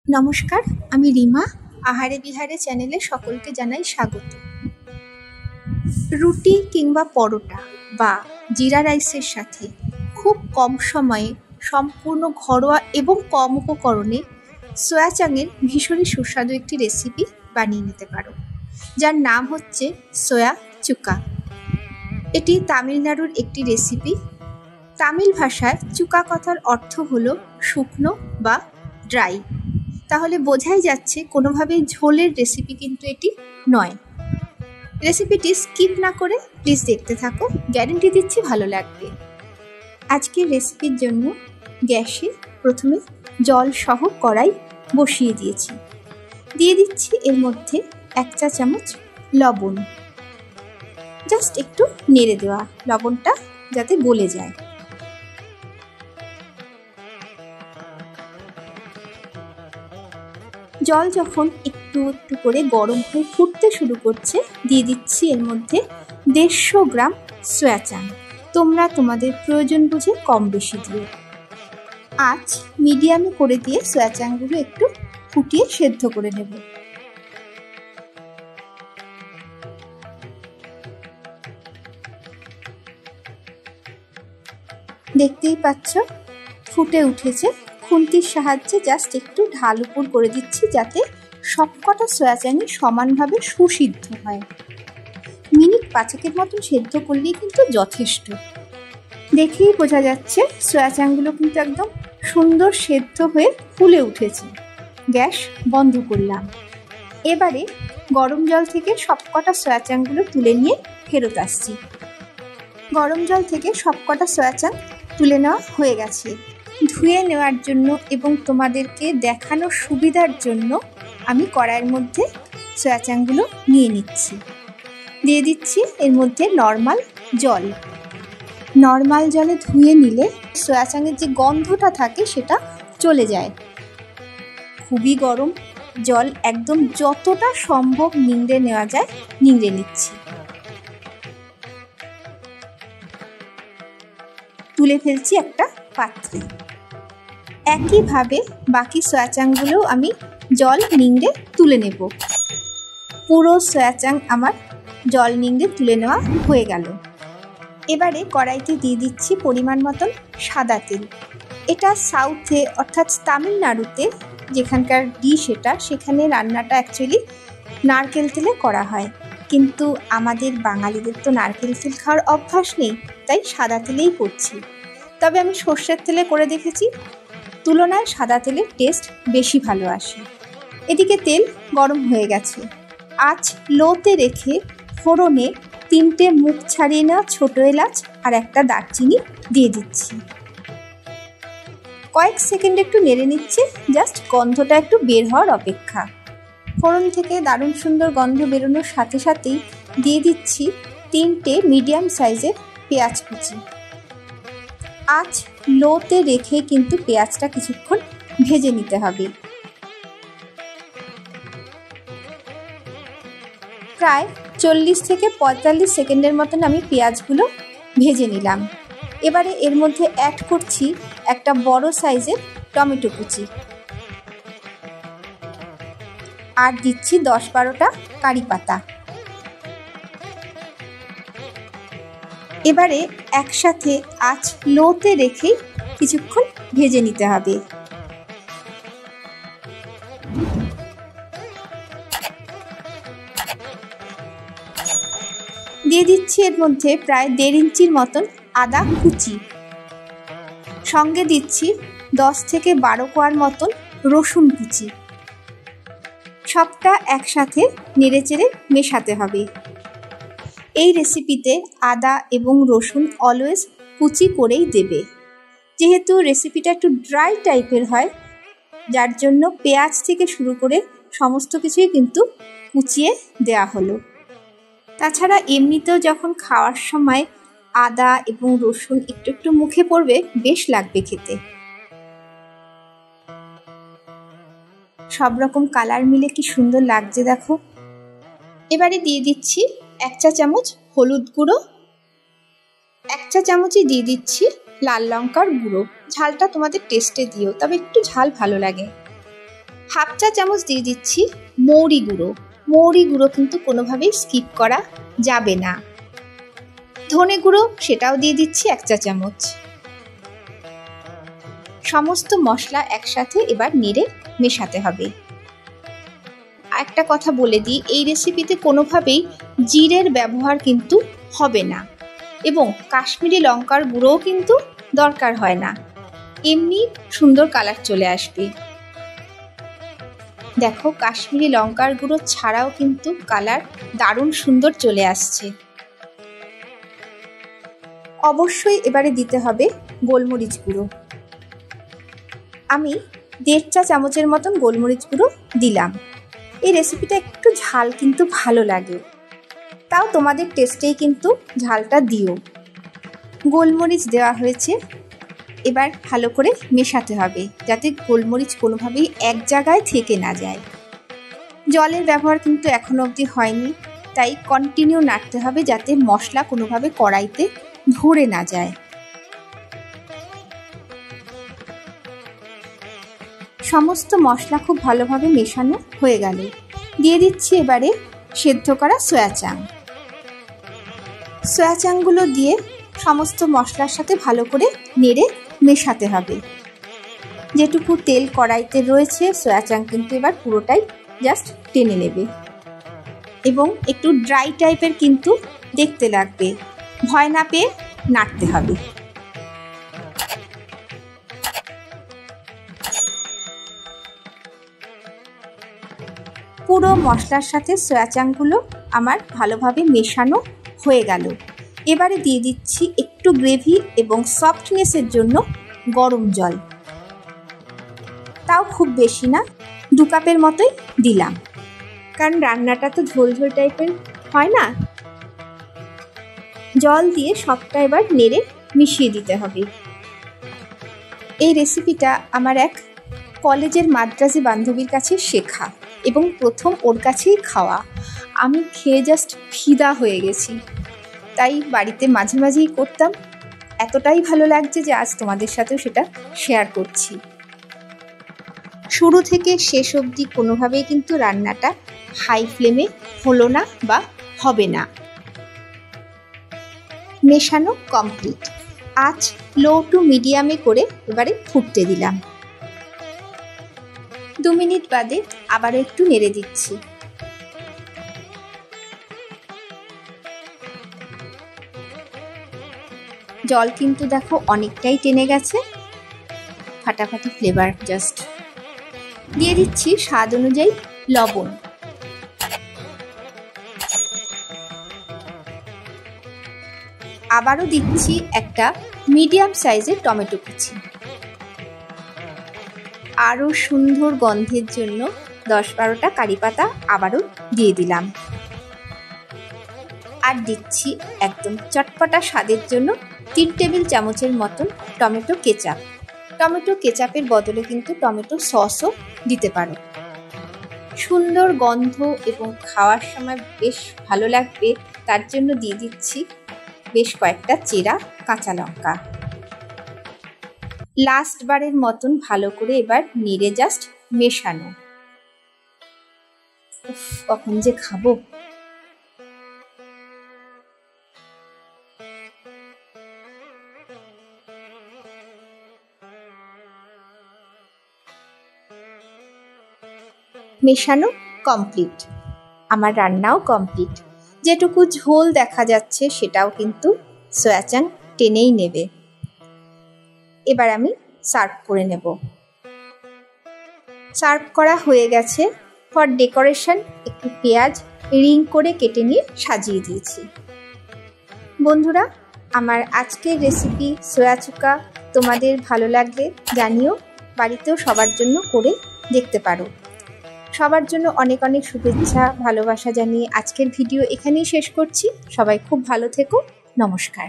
নমস্কার, আমি রিমা। আহারে বিহারে চ্যানেলে সকলকে জানাই স্বাগত। রুটি কিংবা পরোটা বা জিরা রাইসের সাথে খুব কম সময়ে সম্পূর্ণ ঘরোয়া এবং কম উপকরণে সোয়া চাংয়ের ভীষণই সুস্বাদু একটি রেসিপি বানিয়ে নিতে পারো, যার নাম হচ্ছে সোয়া চুকা। এটি তামিলনাড়ুর একটি রেসিপি। তামিল ভাষায় চুকা কথার অর্থ হলো শুকনো বা ড্রাই। তাহলে বোঝাই যাচ্ছে কোনোভাবেই ঝোলের রেসিপি কিন্তু এটি নয়। রেসিপিটি স্কিপ না করে প্লিজ দেখতে থাকো, গ্যারেন্টি দিচ্ছি ভালো লাগবে। আজকের রেসিপির জন্য গ্যাসে প্রথমে জল সহ কড়াই বসিয়ে দিয়েছি। দিয়ে দিচ্ছি এর মধ্যে 1 চা চামচ লবণ। জাস্ট একটু নেড়ে দেওয়া, লবণটা যাতে গলে যায়। জল যখন একটু একটু করে গরম হয়ে ফুটতে শুরু করছে, দিয়ে দিচ্ছি এর মধ্যে 150 গ্রাম সোয়া চাং। তোমরা তোমাদের প্রয়োজন বুঝে কম বেশি দিও। আঁচ মিডিয়ামে করে দিয়ে সোয়া চাংগুলো একটু ফুটিয়ে সেদ্ধ করে নেব। দেখতেই পাচ্ছ ফুটে উঠেছে। খুন্তির সাহায্যে জাস্ট একটু ঢাল উপর করে দিচ্ছি, যাতে সবকটা সোয়া চাংই সমানভাবে সুসিদ্ধ হয়। মিনিট 5 মতন সেদ্ধ করলেই কিন্তু যথেষ্ট। দেখেই বোঝা যাচ্ছে সোয়া চাংগুলো কিন্তু একদম সুন্দর সেদ্ধ হয়ে ফুলে উঠেছে। গ্যাস বন্ধ করলাম। এবারে গরম জল থেকে সবকটা সোয়া চাংগুলো তুলে নিয়ে ফেরত আসছি। গরম জল থেকে সবকটা সোয়া চাং তুলে নেওয়া হয়ে গেছে। ধুয়ে নেওয়ার জন্য এবং তোমাদেরকে দেখানোর সুবিধার জন্য আমি কড়াইয়ের মধ্যে সোয়া চাংগুলো নিয়ে নিচ্ছি। দিয়ে দিচ্ছি এর মধ্যে নর্মাল জল। নর্মাল জলে ধুয়ে নিলে সোয়া চাংয়ের যে গন্ধটা থাকে সেটা চলে যায়। খুবই গরম জল, একদম যতটা সম্ভব নিংড়ে নেওয়া যায় নিংড়ে নিচ্ছি। তুলে ফেলছি একটা পাত্রে। একইভাবে বাকি সোয়া চাংগুলোও আমি জল নিংড়ে তুলে নেব। পুরো সোয়া চাং আমার জল নিংড়ে তুলে নেওয়া হয়ে গেল। এবারে কড়াইতে দিয়ে দিচ্ছি পরিমাণ মতন সাদা তেল। এটা সাউথে অর্থাৎ তামিলনাড়ুতে যেখানকার ডিশ এটা, সেখানে রান্নাটা অ্যাকচুয়ালি নারকেল তেলে করা হয়, কিন্তু আমাদের বাঙালিদের তো নারকেল তেল খাওয়ার অভ্যাস নেই, তাই সাদা তেলেই করছি। তবে আমি সর্ষের তেলে করে দেখেছি, তুলনায় সাদা তেলের টেস্ট বেশি ভালো আসে। এদিকে তেল গরম হয়ে গেছে। আঁচ লোতে রেখে ফোড়নে 3টে মুখ ছাড়িয়ে নেওয়া ছোটো এলাচ আর একটা দারচিনি দিয়ে দিচ্ছি। কয়েক সেকেন্ড একটু নেড়ে নিচ্ছে, জাস্ট গন্ধটা একটু বের হওয়ার অপেক্ষা। ফোড়ন থেকে দারুণ সুন্দর গন্ধ বেরোনোর সাথে সাথেই দিয়ে দিচ্ছি 3টে মিডিয়াম সাইজের পেঁয়াজ কুচি। আঁচ লোতে রেখে কিন্তু পেঁয়াজটা কিছুক্ষণ ভেজে নিতে হবে। প্রায় 40 থেকে 45 সেকেন্ডের মতন আমি পেঁয়াজগুলো ভেজে নিলাম। এবারে এর মধ্যে অ্যাড করছি একটা বড় সাইজের টমেটো কুচি, আর দিচ্ছি 10-12টা কারি পাতা। এবারে একসাথে আঁচ লোতে রেখেই কিছুক্ষণ ভেজে নিতে হবে। দিয়ে দিচ্ছি এর মধ্যে প্রায় 1.5 ইঞ্চির মতন আদা কুচি। সঙ্গে দিচ্ছি 10 থেকে 12 কোয়ার মতন রসুন কুচি। সবটা একসাথে নেড়েচেড়ে মেশাতে হবে। এই রেসিপিতে আদা এবং রসুন অলওয়েজ কুচি করেই দেবে। যেহেতু রেসিপিটা একটু ড্রাই টাইপের হয়, যার জন্য পেঁয়াজ থেকে শুরু করে সমস্ত কিছুই কিন্তু কুচিয়ে দেওয়া হলো। তাছাড়া এমনিতেও যখন খাওয়ার সময় আদা এবং রসুন একটু একটু মুখে পড়বে, বেশ লাগবে খেতে। সব রকম কালার মিলে কি সুন্দর লাগছে দেখো। এবারে দিয়ে দিচ্ছি 1 চা চামচ হলুদ গুঁড়ো, 1 চা চামচই দিয়ে দিচ্ছি লাল লঙ্কার গুঁড়ো। ঝালটা তোমাদের টেস্টে দিও, তবে একটু ঝাল ভালো লাগে। হাফ চা চামচ দিয়ে দিচ্ছি মৌরি গুঁড়ো। মৌরি গুঁড়ো কিন্তু কোনোভাবেই স্কিপ করা যাবে না। ধনে গুঁড়ো সেটাও দিয়ে দিচ্ছি 1 চা চামচ। সমস্ত মশলা একসাথে এবার নেড়ে মেশাতে হবে। একটা কথা বলে দিই, এই রেসিপিতে কোনোভাবেই জিরের ব্যবহার কিন্তু হবে না এবং কাশ্মীরি লঙ্কার গুঁড়োও কিন্তু দরকার হয় না, এমনি সুন্দর কালার চলে আসবে। দেখো, কাশ্মীরি লঙ্কার গুঁড়ো ছাড়াও কিন্তু কালার দারুণ সুন্দর চলে আসছে। অবশ্যই এবারে দিতে হবে গোলমরিচ গুঁড়ো। আমি 1.5 চা চামচের মতন গোলমরিচ গুঁড়ো দিলাম। এই রেসিপিটা একটু ঝাল কিন্তু ভালো লাগে, তাও তোমাদের টেস্টেই কিন্তু ঝালটা দিও। গোলমরিচ দেওয়া হয়েছে, এবার ভালো করে মেশাতে হবে যাতে গোলমরিচ কোনোভাবেই এক জায়গায় থেকে না যায়। জলের ব্যবহার কিন্তু এখনো অবধি হয়নি, তাই কন্টিনিউ নাড়তে হবে যাতে মশলা কোনোভাবে কড়াইতে ধরে না যায়। সমস্ত মশলা খুব ভালোভাবে মেশানো হয়ে গেল। দিয়ে দিচ্ছি এবারে সেদ্ধ করা সয়া চাং। সয়া চাংগুলো দিয়ে সমস্ত মশলার সাথে ভালো করে নেড়ে মেশাতে হবে। যেটুকু তেল কড়াইতে রয়েছে সয়া চাং কিন্তু এবার পুরোটাই জাস্ট টেনে নেবে এবং একটু ড্রাই টাইপের কিন্তু দেখতে লাগবে। ভয় না পেয়ে নাড়তে হবে। পুরো মশলার সাথে সয়া চাংগুলো আমার ভালোভাবে মেশানো হয়ে গেল। এবারে দিয়ে দিচ্ছি একটু গ্রেভি এবং সফটনেসের জন্য গরম জল, তাও খুব বেশি না, 2 কাপের মতোই দিলাম, কারণ রান্নাটা তো ঝোল ঝোল টাইপের হয় না। জল দিয়ে সবটা এবার নেড়ে মিশিয়ে দিতে হবে। এই রেসিপিটা আমার এক কলেজের মাদ্রাজি বান্ধবীর কাছে শেখা এবং প্রথম ওর কাছেই খাওয়া। আমি খেয়ে জাস্ট ফিদা হয়ে গেছি, তাই বাড়িতে মাঝে মাঝেই করতাম। এতটাই ভালো লাগছে যে আজ তোমাদের সাথেও সেটা শেয়ার করছি। শুরু থেকে শেষ অবধি কোনোভাবেই কিন্তু রান্নাটা হাই ফ্লেমে হলো না বা হবে না। মেশানো কমপ্লিট। আঁচ লো টু মিডিয়ামে করে এবারে ফুটতে দিলাম। 2 মিনিট বাদে আবারও একটু নেড়ে দিচ্ছি। জল কিন্তু দেখো অনেকটাই টেনে গেছে, ফাটাফাটি ফ্লেভার জাস্ট। দিয়ে দিচ্ছি স্বাদ অনুযায়ী লবণ। আবারও দিচ্ছি একটা মিডিয়াম সাইজের টমেটো কুচি। আরও সুন্দর গন্ধের জন্য 10-12টা কারি পাতা আবারও দিয়ে দিলাম। আর দিচ্ছি একদম চটপটা স্বাদের জন্য 3 টেবিল চামচের মতন টমেটো কেচাপ। টমেটো কেচাপের বদলে কিন্তু টমেটো সসও দিতে পারো। সুন্দর গন্ধ এবং খাওয়ার সময় বেশ ভালো লাগবে, তার জন্য দিয়ে দিচ্ছি বেশ কয়েকটা চেরা কাঁচা লঙ্কা। লাস্ট বারের মতন ভালো করে এবার নেড়ে জাস্ট মেশানো। কখন যে খাবো। মেশানো কমপ্লিট। আমার রান্নাও কমপ্লিট। যেটুকু ঝোল দেখা যাচ্ছে সেটাও কিন্তু সয়া চাং টেনেই নেবে। এবার আমি সার্ভ করে নেব। সার্ভ করা হয়ে গেছে। ফর ডেকোরেশন একটু পেঁয়াজ রিং করে কেটে নিয়ে সাজিয়ে দিয়েছি। বন্ধুরা, আমার আজকের রেসিপি সয়া চুকা তোমাদের ভালো লাগলে জানিও। বাড়িতেও সবার জন্য করে দেখতে পারো। সবার জন্য অনেক অনেক শুভেচ্ছা, ভালোবাসা জানিয়ে আজকের ভিডিও এখানেই শেষ করছি। সবাই খুব ভালো থেকো। নমস্কার।